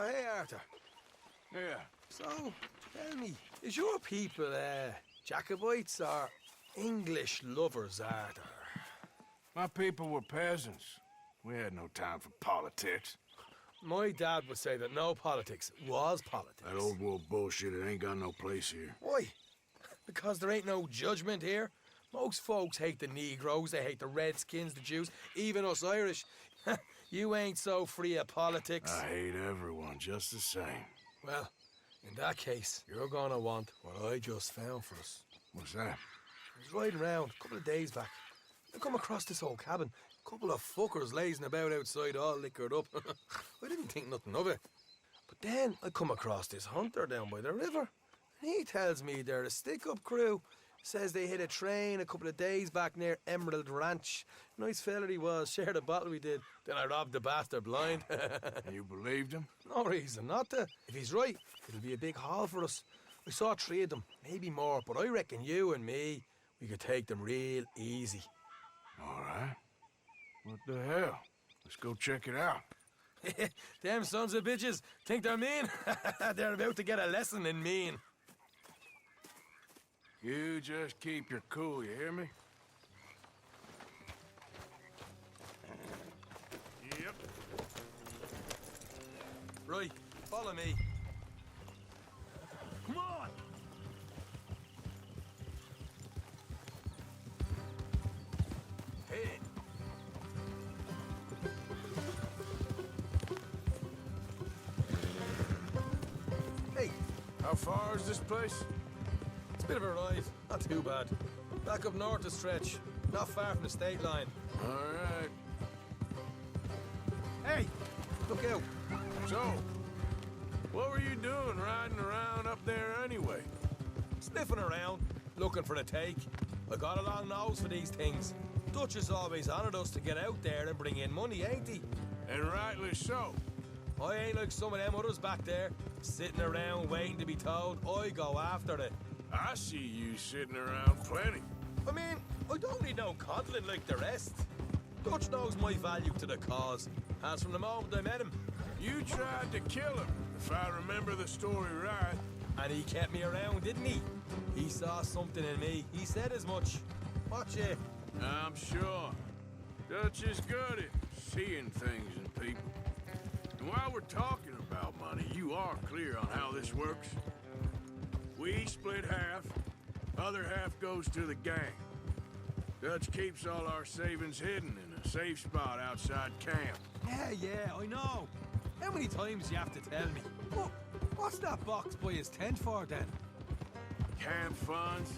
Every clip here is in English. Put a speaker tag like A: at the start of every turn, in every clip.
A: Oh, hey, Arthur.
B: Yeah.
A: So, tell me, is your people, Jacobites or English lovers, Arthur?
B: My people were peasants. We had no time for politics.
A: My dad would say that no politics was politics.
B: That old world bullshit, it ain't got no place here.
A: Why? Because there ain't no judgment here. Most folks hate the Negroes, they hate the Redskins, the Jews, even us Irish. You ain't so free of politics.
B: I hate everyone just the same.
A: Well, in that case, you're gonna want what I just found for us.
B: What's that?
A: I was riding around a couple of days back. I come across this old cabin. A couple of fuckers lazing about outside all liquored up. I didn't think nothing of it. But then I come across this hunter down by the river. And he tells me they're a stick-up crew. Says they hit a train a couple of days back near Emerald Ranch. Nice fella he was, shared a bottle we did. Then I robbed the bastard blind.
B: You believed him?
A: No reason not to. If he's right, it'll be a big haul for us. I saw 3 of them, maybe more, but I reckon you and me, we could take them real easy.
B: All right. What the hell? Let's go check it out.
A: Them sons of bitches think they're mean. They're about to get a lesson in mean.
B: You just keep your cool, you hear me? Yep.
A: Right, follow me.
B: Come on!
A: Hey. Hey,
B: How far is this place?
A: it's a bit of a ride. Not too bad. Back up north a stretch. Not far from the state line.
B: All right.
A: Hey, look out.
B: So, what were you doing riding around up there anyway?
A: Sniffing around, looking for a take. I got a long nose for these things. Dutch has always honoured us to get out there and bring in money, ain't he?
B: And rightly so.
A: I ain't like some of them others back there, sitting around waiting to be told. I go after it.
B: I see you sitting around plenty.
A: I mean, I don't need no coddling like the rest. Dutch knows my value to the cause, as from the moment I met him.
B: You tried to kill him, if I remember the story right.
A: And he kept me around, didn't he? He saw something in me. He said as much. Watch it.
B: I'm sure. Dutch is good at seeing things in people. And while we're talking about money, you are clear on how this works? We split half, other half goes to the gang. Dutch keeps all our savings hidden in a safe spot outside camp.
A: Yeah, I know. How many times do you have to tell me? What's that box by his tent for, then?
B: Camp funds,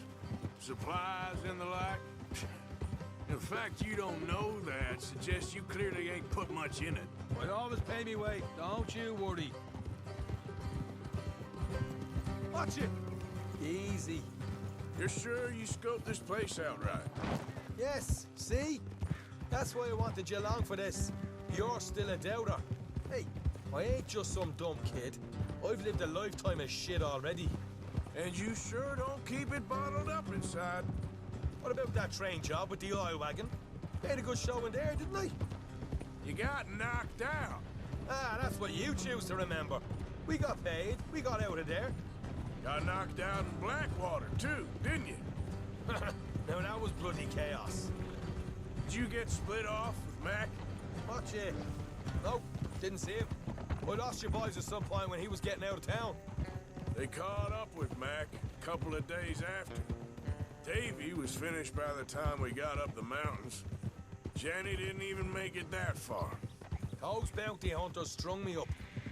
B: supplies, and the like. The fact you don't know that suggests you clearly ain't put much in it.
A: I always pay me way. Don't you worry. Watch it. Easy.
B: You're sure you scoped this place out right?
A: Yes, see? That's why I wanted you along for this. You're still a doubter. Hey, I ain't just some dumb kid. I've lived a lifetime of shit already.
B: And you sure don't keep it bottled up inside.
A: What about that train job with the oil wagon? Made a good show in there, didn't I?
B: You got knocked out.
A: Ah, that's what you choose to remember. We got paid. We got out of there.
B: Got knocked out in Blackwater, too, didn't you?
A: Now that was bloody chaos.
B: Did you get split off with Mac?
A: Watch it. Nope, didn't see him. I lost your boys at some point when he was getting out of town.
B: They caught up with Mac a couple of days after. Davy was finished by the time we got up the mountains. Jenny didn't even make it that far.
A: Those bounty hunters strung me up,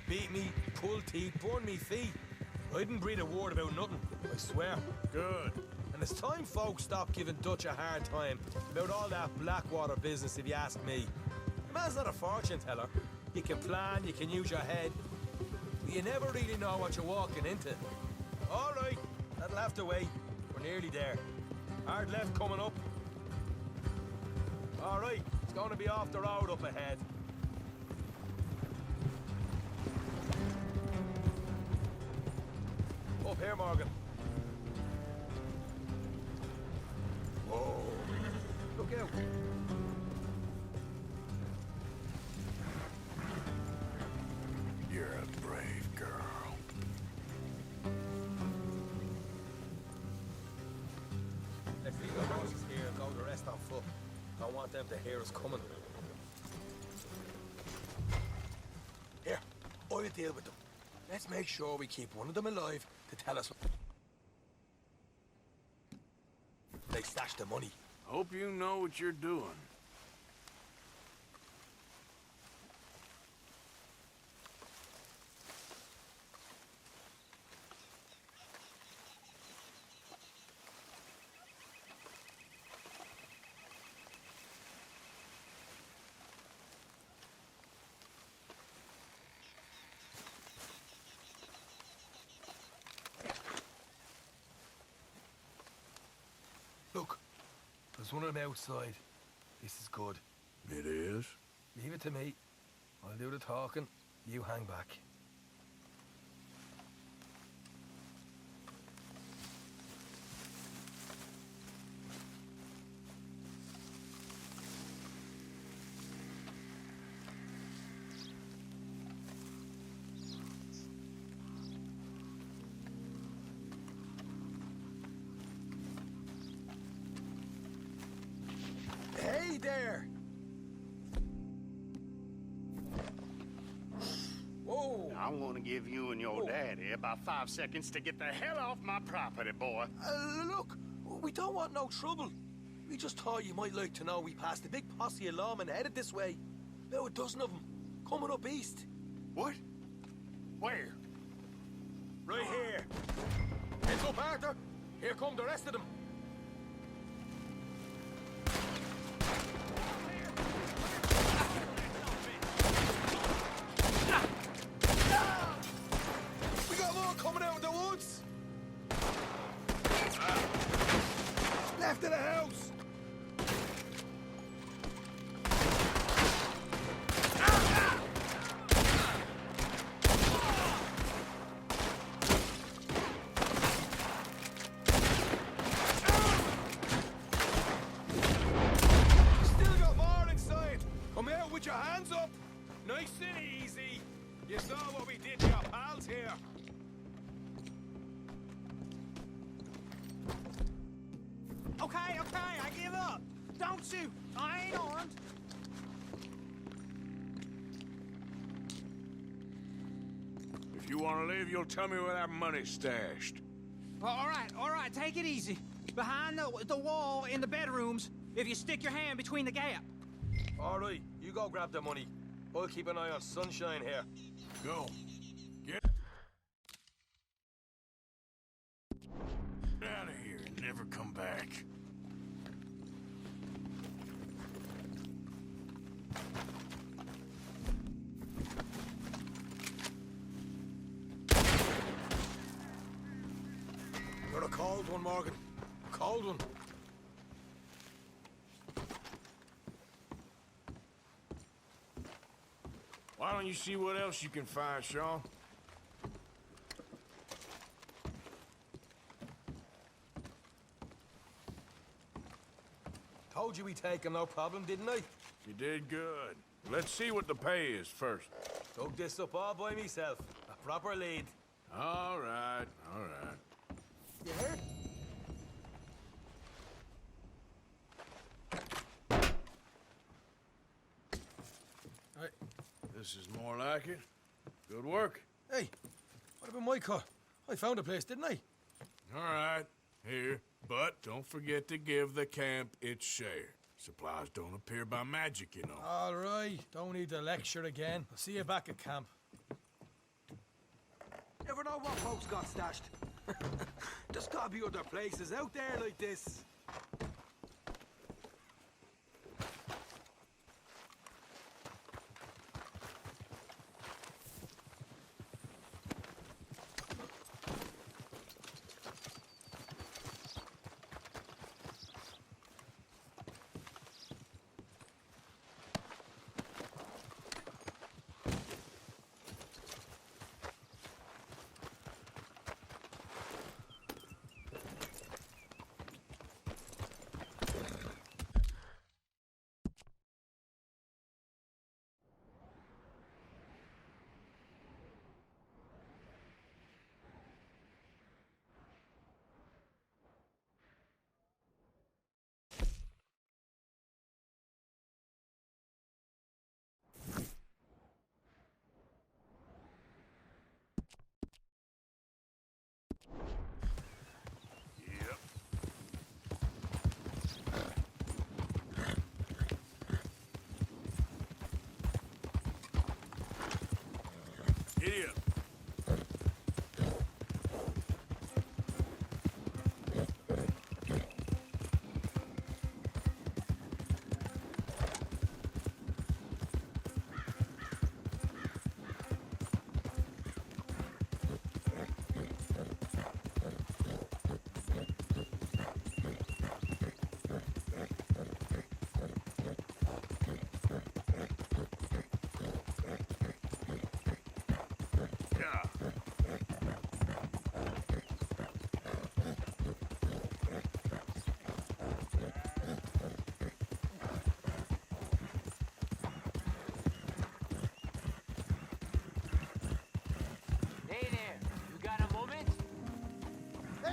A: beat me, pulled teeth, burned me feet. I didn't breathe a word about nothing, I swear.
B: Good.
A: And it's time folks stopped giving Dutch a hard time about all that Blackwater business, if you ask me. The man's not a fortune teller. You can plan, you can use your head, but you never really know what you're walking into. All right, that'll have to wait. We're nearly there. Hard left coming up. All right, it's going to be off the road up ahead. Up here, Morgan. Whoa. Look out.
B: You're a brave
A: want them to hear us coming. Here, I'll deal with them. Let's make sure we keep one of them alive to tell us they stashed the money.
B: Hope you know what you're doing.
A: Look, there's one of them outside. This is good.
B: It is?
A: Leave it to me. I'll do the talking. You hang back. Hey there! Whoa!
C: I want to give you and your daddy about 5 seconds to get the hell off my property, boy.
A: Look, we don't want no trouble. We just thought you might like to know we passed a big posse of lawmen headed this way. About a dozen of them, coming up east.
C: What? Where?
A: Right here. Heads up, Arthur. Here come the rest of them. We got more coming out of the woods. Left of the house. Still got more inside. Come out with your hands up. Nice and easy. You saw what we did to your pals here.
D: Okay, I give up. Don't shoot. I ain't armed.
B: If you want to leave, you'll tell me where that money's stashed.
D: All right, take it easy. Behind the wall in the bedrooms, if you stick your hand between the gap.
A: All right, you go grab the money. I'll keep an eye on Sunshine here.
B: Go. Get out of here and never come back.
A: You're a cold one, Morgan. A cold one.
B: Why don't you see what else you can find, Sean?
A: Told you we take him, no problem, didn't I?
B: You did good. Let's see what the pay is first.
A: Dug this up all by myself. A proper lead.
B: All right, all right.
A: You heard? Right.
B: This is more like it. Good work.
A: Hey, what about my cut? I found a place, didn't I?
B: All right, here. But don't forget to give the camp its share. Supplies don't appear by magic, you know.
A: All right, don't need to lecture again. I'll see you back at camp. Never know what folks got stashed. There's gotta be other places out there like this.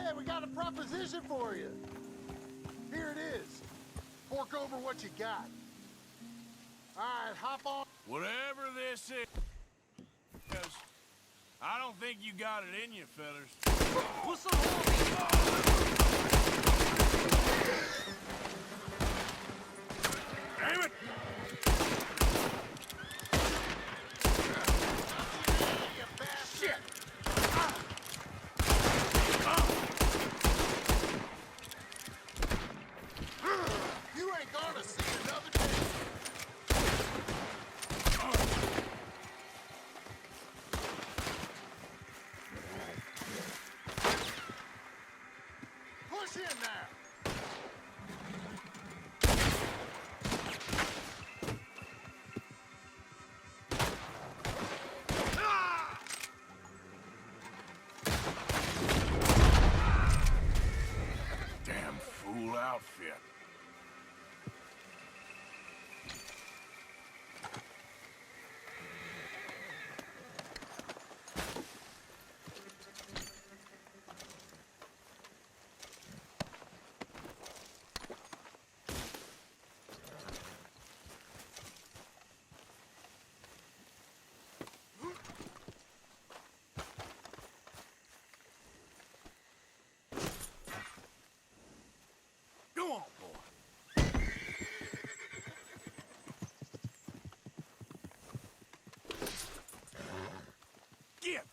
E: Hey, we got a proposition for you. Here it is. Fork over what you got. All right, hop on.
B: Whatever this is, I don't think you got it in you, fellas.
D: What's up?
B: Damn it! Shit!
E: You ain't gonna see another day. Push in now.
B: Damn fool outfit. Go on, boy. Get.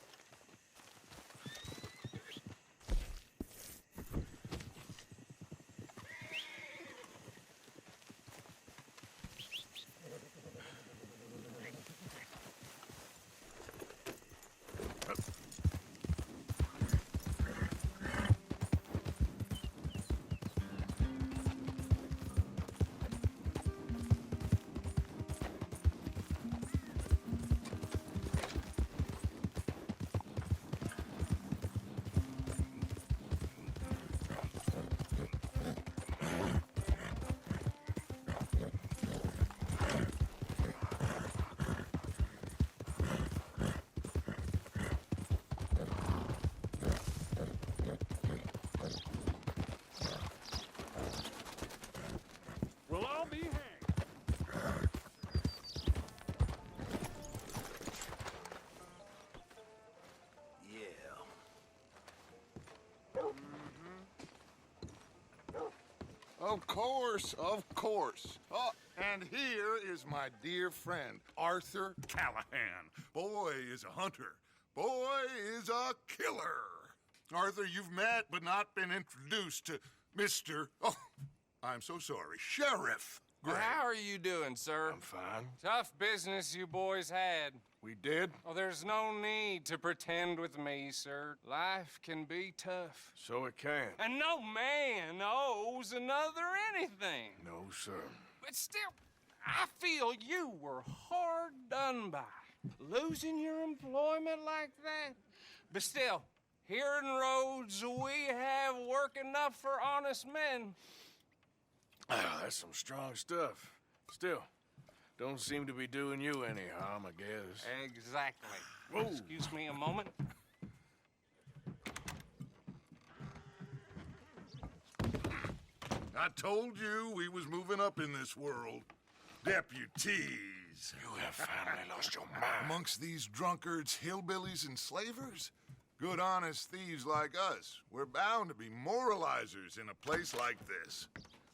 B: Well, I'll be hanged.
E: Of course, of course. Oh, and here is my dear friend, Arthur Callahan. Boy is a hunter. Boy is a killer. Arthur, you've met but not been introduced to Mr. Oh, I'm so sorry, Sheriff Gray.
F: How are you doing, sir?
B: I'm fine.
F: Tough business you boys had.
B: We did?
F: Oh, there's no need to pretend with me, sir. Life can be tough.
B: So it can.
F: And no man owes another anything.
B: No, sir.
F: But still, I feel you were hard done by. Losing your employment like that. But still, here in Rhodes, we have work enough for honest men.
B: Ah, that's some strong stuff. Still, don't seem to be doing you any harm, I guess.
F: Exactly.
B: Whoa.
F: Excuse me a moment.
E: I told you we was moving up in this world. Deputies.
B: You have finally lost your mind.
E: Amongst these drunkards, hillbillies, and slavers? Good, honest thieves like us. We're bound to be moralizers in a place like this.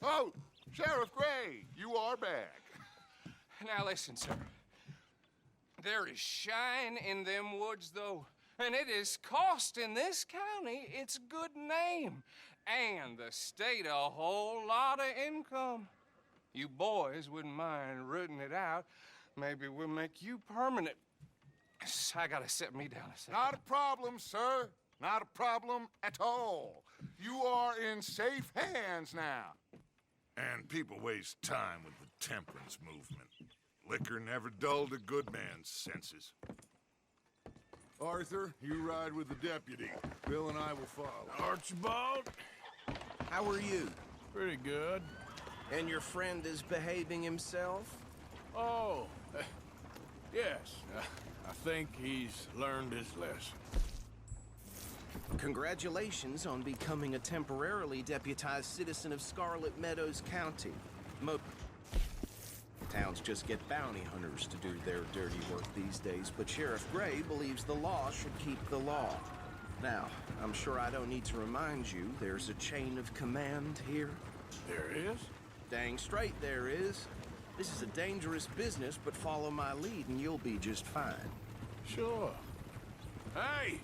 E: Oh, Sheriff Gray, you are back.
F: Now listen, sir. There is shine in them woods, though, and it is costing this county its good name and the state a whole lot of income. You boys wouldn't mind rooting it out. Maybe we'll make you permanent. I gotta sit me down a second.
E: Not a problem, sir. Not a problem at all. You are in safe hands now. And people waste time with the temperance movement. Liquor never dulled a good man's senses. Arthur, you ride with the deputy. Bill and I will follow.
B: Archibald?
G: How are you?
B: Pretty good.
G: And your friend is behaving himself?
B: Oh, yes. I think he's learned his lesson.
G: congratulations on becoming a temporarily deputized citizen of Scarlet Meadows County. Towns just get bounty hunters to do their dirty work these days, but Sheriff Gray believes the law should keep the law. Now, I'm sure I don't need to remind you, there's a chain of command here.
B: There is?
G: Dang straight there is. This is a dangerous business, but follow my lead and you'll be just fine.
B: Sure. Hey!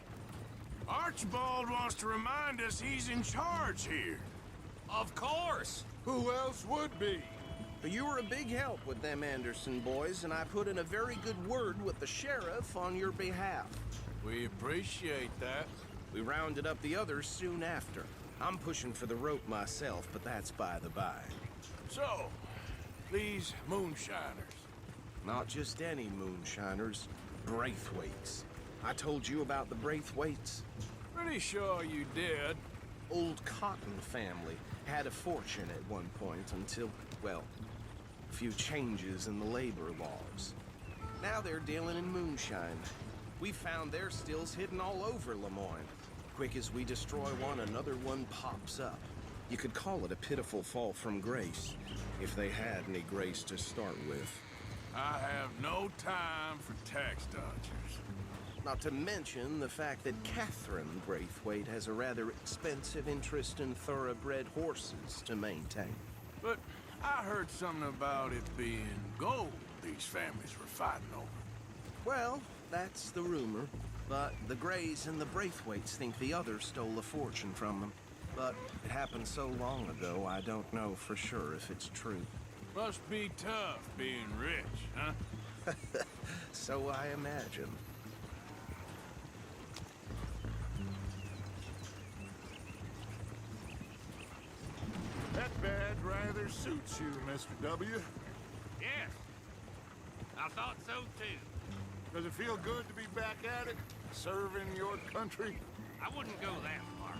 B: Archibald wants to remind us he's in charge here.
F: Of course!
E: Who else would be?
G: You were a big help with them Anderson boys, and I put in a very good word with the sheriff on your behalf.
B: We appreciate that.
G: We rounded up the others soon after. I'm pushing for the rope myself, but that's by the by.
B: So, these moonshiners.
G: Not just any moonshiners, Braithwaites. I told you about the Braithwaites?
B: Pretty sure you did.
G: Old Cotton family had a fortune at one point until, well, a few changes in the labor laws. Now they're dealing in moonshine. We found their stills hidden all over Lemoyne. Quick as we destroy one, another one pops up. You could call it a pitiful fall from grace, if they had any grace to start with.
B: I have no time for tax dodgers.
G: Not to mention the fact that Catherine Braithwaite has a rather expensive interest in thoroughbred horses to maintain.
B: But I heard something about it being gold these families were fighting over.
G: Well, that's the rumor. But the Grays and the Braithwaites think the others stole a fortune from them. But it happened so long ago, I don't know for sure if it's true.
B: Must be tough being rich, huh?
G: So I imagine.
E: That badge rather suits you, Mr. W.
C: Yes. I thought so, too.
E: Does it feel good to be back at it? Serving your country?
C: I wouldn't go that far.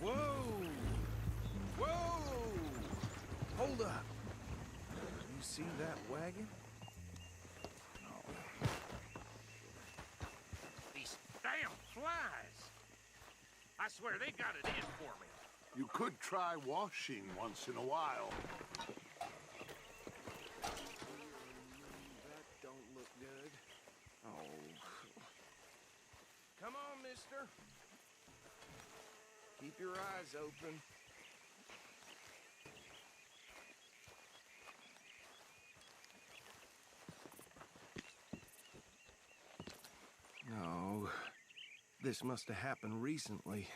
G: Whoa! Whoa! Hold up. You see that wagon?
C: These damn flies. I swear they got it in for me.
E: You could try washing once in a while.
G: That don't look good. Oh. Come on, mister. Keep your eyes open. No. This must have happened recently.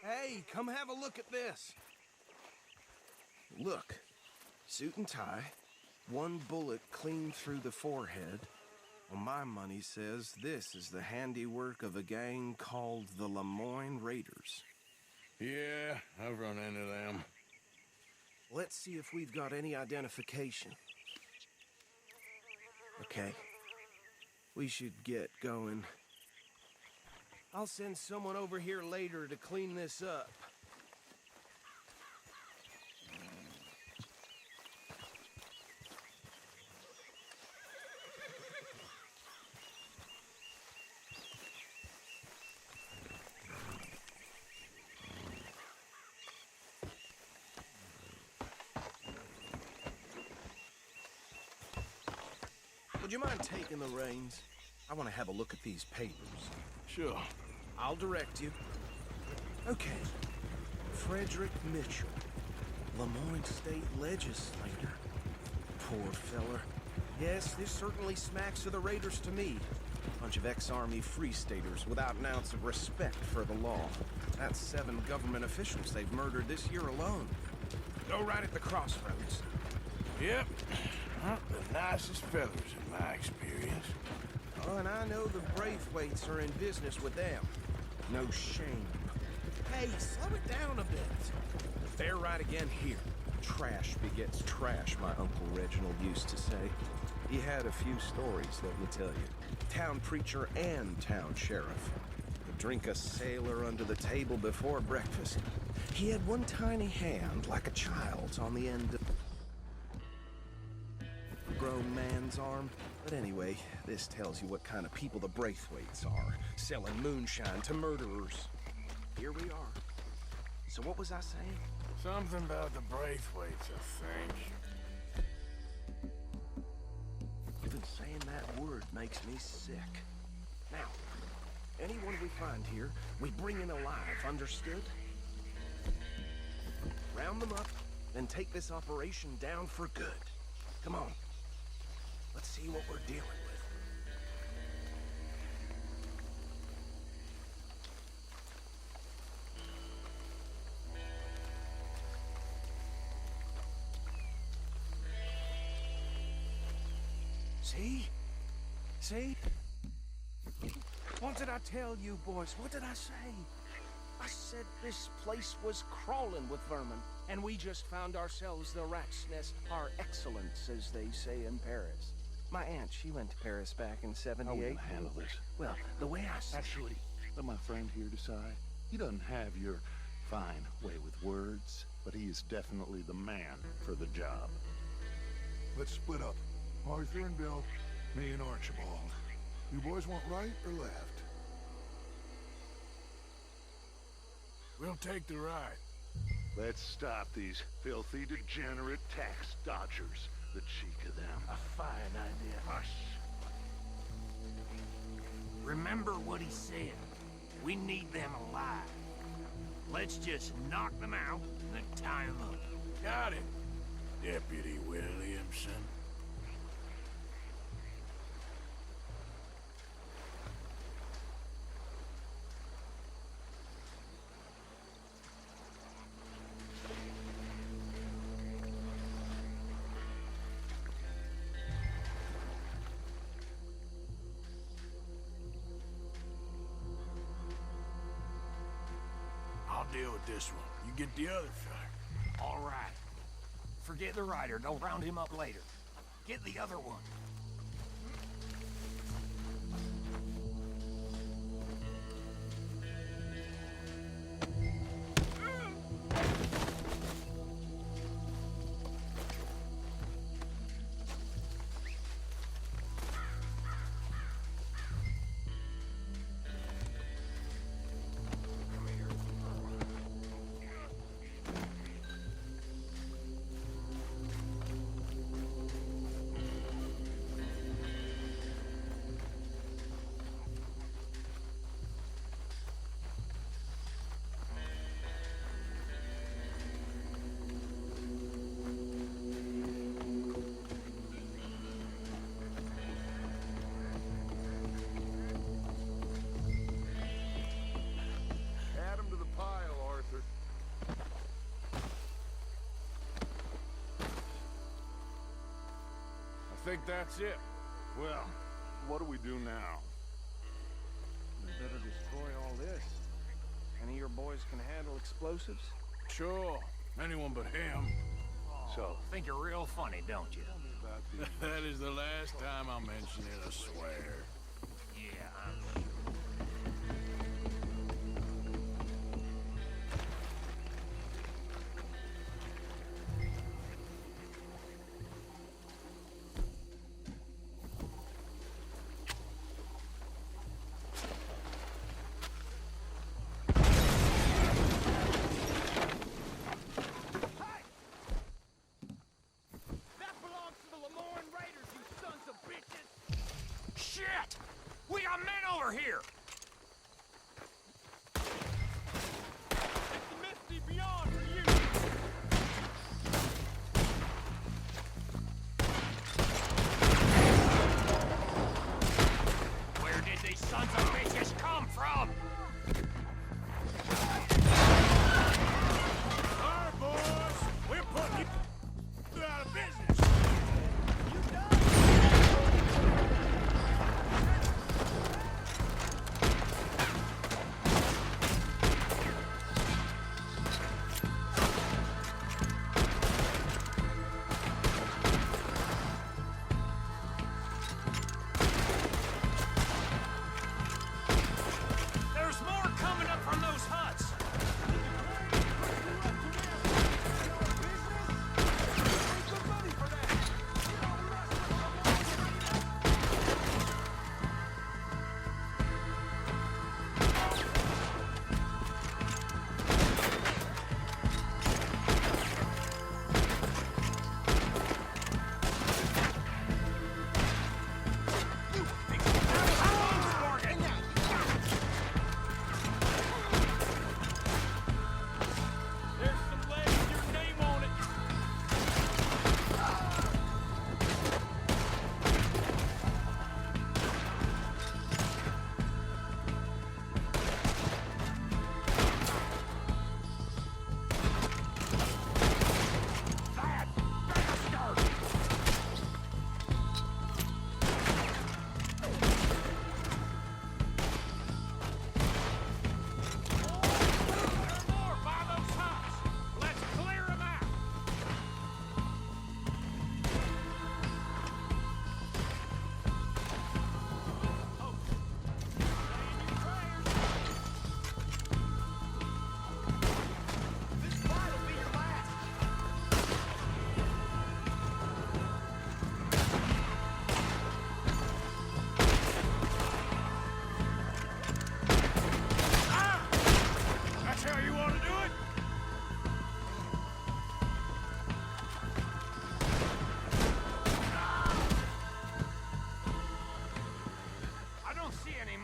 G: Hey, come have a look at this. Look. Suit and tie. One bullet clean through the forehead. Well, my money says this is the handiwork of a gang called the Lemoyne Raiders.
B: Yeah, I've run into them.
G: Let's see if we've got any identification. Okay. We should get going. I'll send someone over here later to clean this up. Would you mind taking the reins? I want to have a look at these papers.
B: Sure.
G: I'll direct you. Okay. Frederick Mitchell, Lemoyne State Legislator. Poor feller. Yes, this certainly smacks of the Raiders to me. Bunch of ex-Army Free Staters without an ounce of respect for the law. That's 7 government officials they've murdered this year alone. Go right at the crossroads.
B: Yep. Not the nicest fellas in my experience.
G: Oh, and I know the Braithwaites are in business with them. No shame. Hey, slow it down a bit. They're right again here. Trash begets trash, my Uncle Reginald used to say. He had a few stories, let me tell you. Town preacher and town sheriff. Would drink a sailor under the table before breakfast. He had one tiny hand, like a child's, on the end of... grown man's arm. But anyway, this tells you what kind of people the Braithwaites are, selling moonshine to murderers. Here we are. So what was I saying?
B: Something about the Braithwaites, I think.
G: Even saying that word makes me sick. Now, anyone we find here, we bring in alive, understood? Round them up, and take this operation down for good. Come on. Let's see what we're dealing with. See? See? What did I tell you, boys? What did I say? I said this place was crawling with vermin, and we just found ourselves the rat's nest par excellence, as they say in Paris. My aunt, she went to Paris back in '78.
H: How are we gonna handle this?
G: Well, the way I see
H: Actually, let my friend here decide. He doesn't have your fine way with words, but he is definitely the man for the job.
E: Let's split up. Arthur and Bill, me and Archibald. You boys want right or left?
B: We'll take the right.
H: Let's stop these filthy, degenerate tax dodgers. The cheek of them.
I: A fine idea.
H: Hush.
I: Remember what he said. We need them alive. Let's just knock them out and then tie them up.
B: Got it, Deputy Williamson. I'll deal with this one. You get the other fella.
I: All right. Forget the rider. Don't round him up later. Get the other one.
E: Add 'em to the pile, Arthur.
B: I think that's it.
H: Well, what do we do now?
G: We better destroy all this. Any of your boys can handle explosives?
B: Sure. Anyone but him.
H: So,
I: Think you're real funny, don't you?
H: about these.
B: That is the last time I mention it, I swear.
I: Yeah, I'm sure.
D: That belongs to the Lemoyne Raiders, you sons of bitches!
I: Shit! We got men over here!
D: It's the Misty Beyond for you!
I: Where did these sons of bitches come from?
B: All right, boys. We're putting you out of business.
I: They're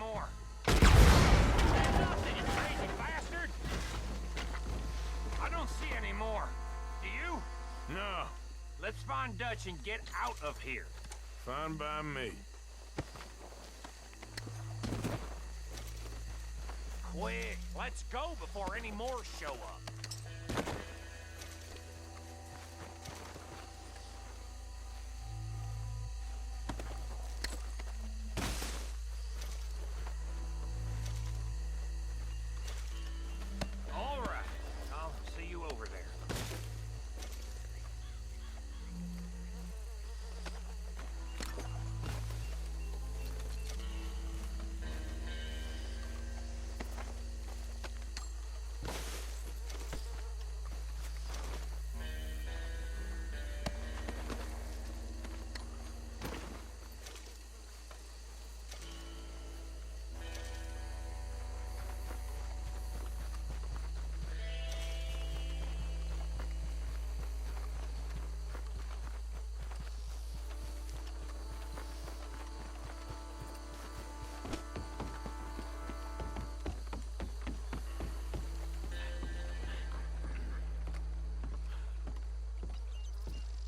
I: more. Stand up, you crazy bastard! I don't see any more. Do you?
B: No,
I: Let's find Dutch and get out of here.
B: fine by me.
I: Quick, let's go before any more show up. All right, I'll see you over there.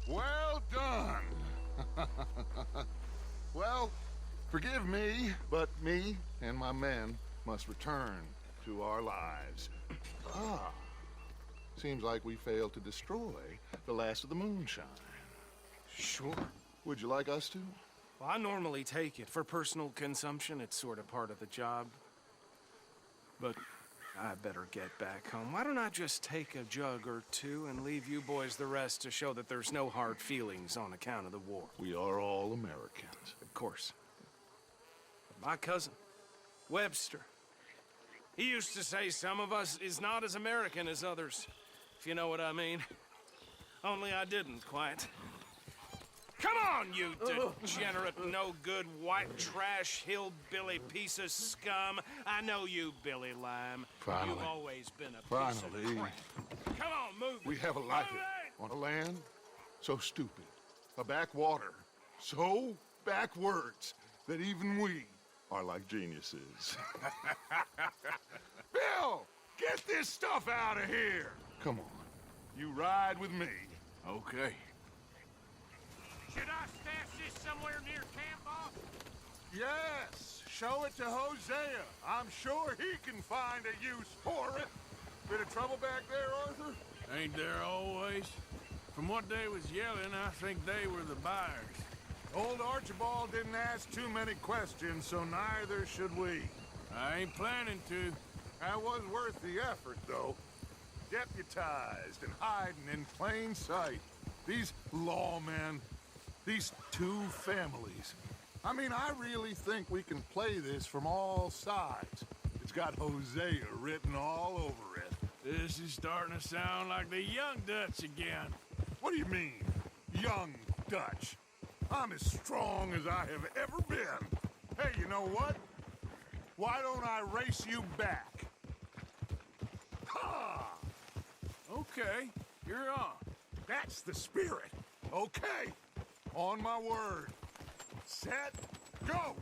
E: Well done. Well, forgive me, but me and my men must return to our lives. Ah, seems like we failed to destroy the last of the moonshine.
G: Sure.
E: Would you like us to?
G: Well, I normally take it. For personal consumption, it's sort of part of the job. But I better get back home. Why don't I just take a jug or two and leave you boys the rest to show that there's no hard feelings on account of the war?
E: We are all Americans.
G: Of course. But my cousin, Webster, he used to say some of us is not as American as others, if you know what I mean. Only I didn't quite. Come on, you degenerate, no-good, white trash, hillbilly piece of scum. I know you, Billy Lime.
E: Finally.
G: You've always been a piece
E: Finally.
G: of crap. Come on, move it.
E: We have a life
G: Move it!
E: on a land so stupid, a backwater so backwards that even we are like geniuses. Bill, get this stuff out of here. Come on, you ride with me.
B: Okay.
I: Should I stash this somewhere near camp, boss?
E: Yes, show it to Hosea. I'm sure he can find a use for it. Bit of trouble back there, Arthur?
B: Ain't there always? From what they was yelling, I think they were the buyers.
E: Old Archibald didn't ask too many questions, so neither should we.
B: I ain't planning to.
E: That was worth the effort, though. Deputized and hiding in plain sight. These lawmen, these two families. I mean, I really think we can play this from all sides. It's got Hosea written all over it.
B: This is starting to sound like the young Dutch again.
E: What do you mean, young Dutch? I'm as strong as I have ever been. Hey, you know what? Why don't I race you back? Ha!
B: Okay, you're on.
E: That's the spirit. Okay, on my word. Set, go!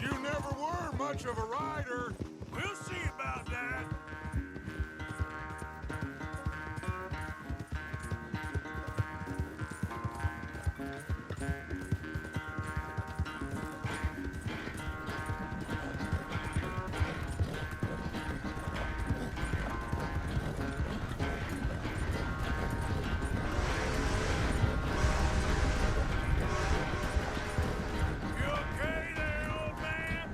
E: You never were much of a rider.
B: We'll see about that. You okay there, old man?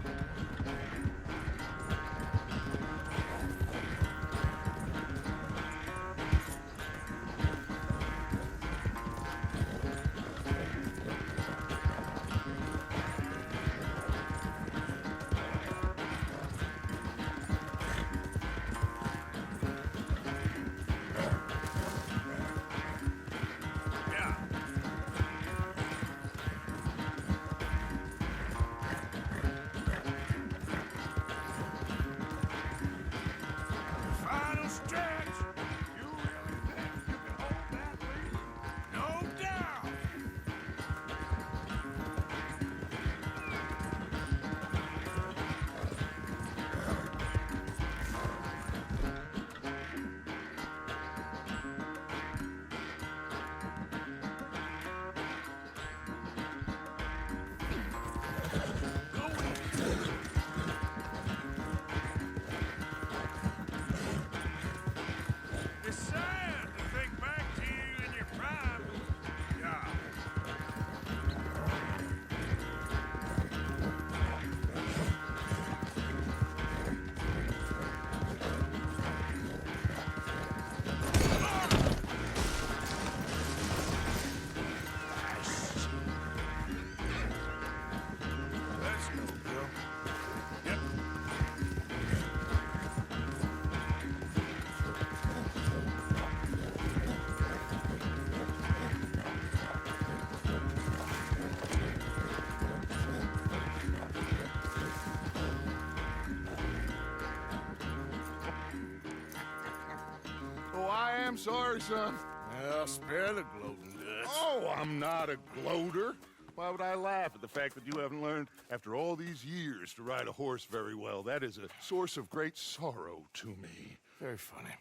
E: I'm sorry, son.
B: Well, spare the gloating guts.
E: Oh, I'm not a gloater. Why would I laugh at the fact that you haven't learned, after all these years, to ride a horse very well? That is a source of great sorrow to me.
B: Very funny.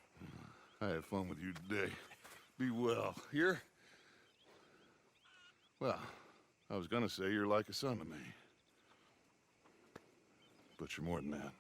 E: I had fun with you today. Be well. Here? Well, I was gonna say you're like a son to me. But you're more than that.